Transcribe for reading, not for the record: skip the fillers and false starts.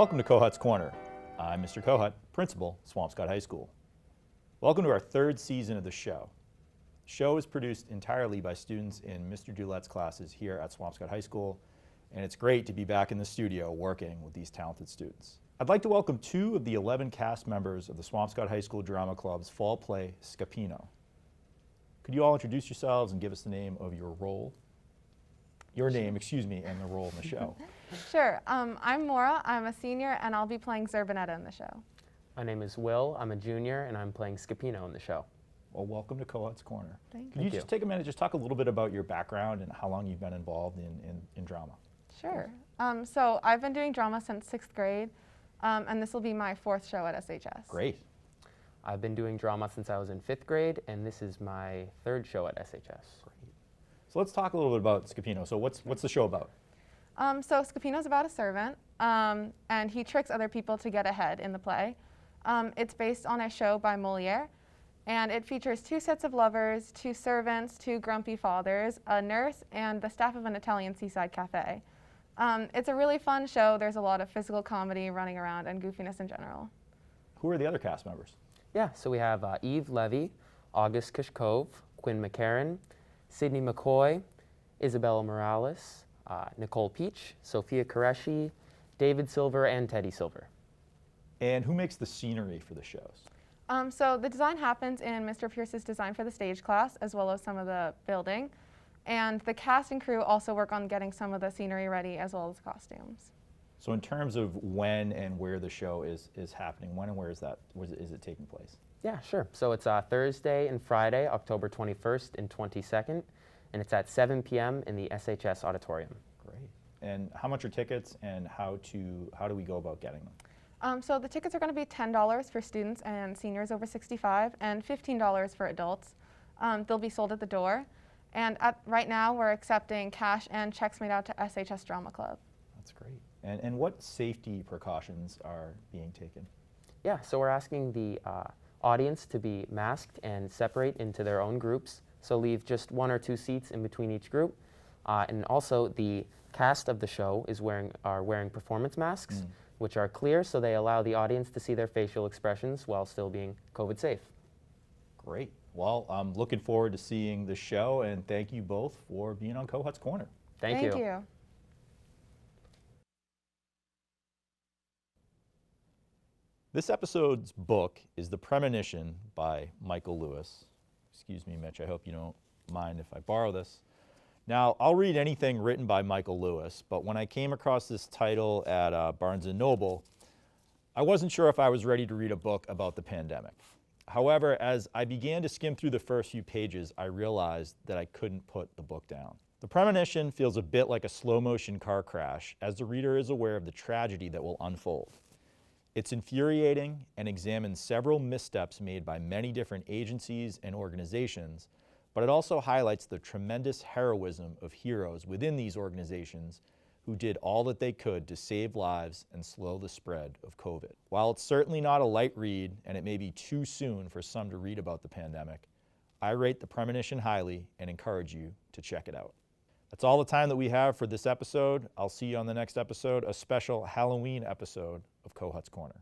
Welcome to Kohut's Corner. I'm Mr. Kohut, Principal, Swampscott High School. Welcome to our third season of the show. The show is produced entirely by students in Mr. Dulette's classes here at Swampscott High School, and it's great to be back in the studio working with these talented students. I'd like to welcome 2 of the 11 cast members of the Swampscott High School Drama Club's fall play, Scapino. Could you all introduce yourselves and give us the name of your role? Your name, excuse me, and the role in the show. Sure. I'm Maura. I'm a senior, and I'll be playing Zerbinetta in the show. My name is Will. I'm a junior, and I'm playing Scapino in the show. Well, welcome to Kohut's Corner. Thank Could you just take a minute, just talk a little bit about your background and how long you've been involved in drama? Sure. So I've been doing drama since 6th grade, and this will be my 4th show at SHS. Great. I've been doing drama since I was in 5th grade, and this is my 3rd show at SHS. Great. So let's talk a little bit about Scapino. So what's the show about? So Scapino's about a servant, and he tricks other people to get ahead in the play. It's based on a show by Moliere, and it features 2 sets of lovers, 2 servants, 2 grumpy fathers, a nurse, and the staff of an Italian seaside cafe. It's a really fun show. There's a lot of physical comedy, running around, and goofiness in general. Who are the other cast members? Yeah, so we have Eve Levy, August Kishkov, Quinn McCarran, Sydney McCoy, Isabella Morales, Nicole Peach, Sophia Qureshi, David Silver, and Teddy Silver. And who makes the scenery for the shows? So the design happens in Mr. Pierce's design for the stage class, as well as some of the building. And the cast and crew also work on getting some of the scenery ready, as well as costumes. So in terms of when and where the show is happening, when and where is it taking place? Yeah, sure. So it's Thursday and Friday, October 21st and 22nd, and it's at 7 p.m. in the SHS auditorium. Great. And how much are tickets, and how do we go about getting them? So the tickets are going to be $10 for students and seniors over 65, and $15 for adults. They'll be sold at the door. And right now, we're accepting cash and checks made out to SHS Drama Club. That's great. And what safety precautions are being taken? Yeah, so we're asking the audience to be masked and separate into their own groups. So leave just 1 or 2 seats in between each group. And also the cast of the show are wearing performance masks, which are clear, so they allow the audience to see their facial expressions while still being COVID safe. Great. Well, I'm looking forward to seeing the show, and thank you both for being on Kohut's Corner. Thank you. Thank you. This episode's book is The Premonition by Michael Lewis. Excuse me, Mitch, I hope you don't mind if I borrow this. Now, I'll read anything written by Michael Lewis, but when I came across this title at Barnes & Noble, I wasn't sure if I was ready to read a book about the pandemic. However, as I began to skim through the first few pages, I realized that I couldn't put the book down. The Premonition feels a bit like a slow-motion car crash, as the reader is aware of the tragedy that will unfold. It's infuriating and examines several missteps made by many different agencies and organizations, but it also highlights the tremendous heroism of heroes within these organizations who did all that they could to save lives and slow the spread of COVID. While it's certainly not a light read, and it may be too soon for some to read about the pandemic, I rate The Premonition highly and encourage you to check it out. That's all the time that we have for this episode. I'll see you on the next episode, a special Halloween episode of Kohut's Corner.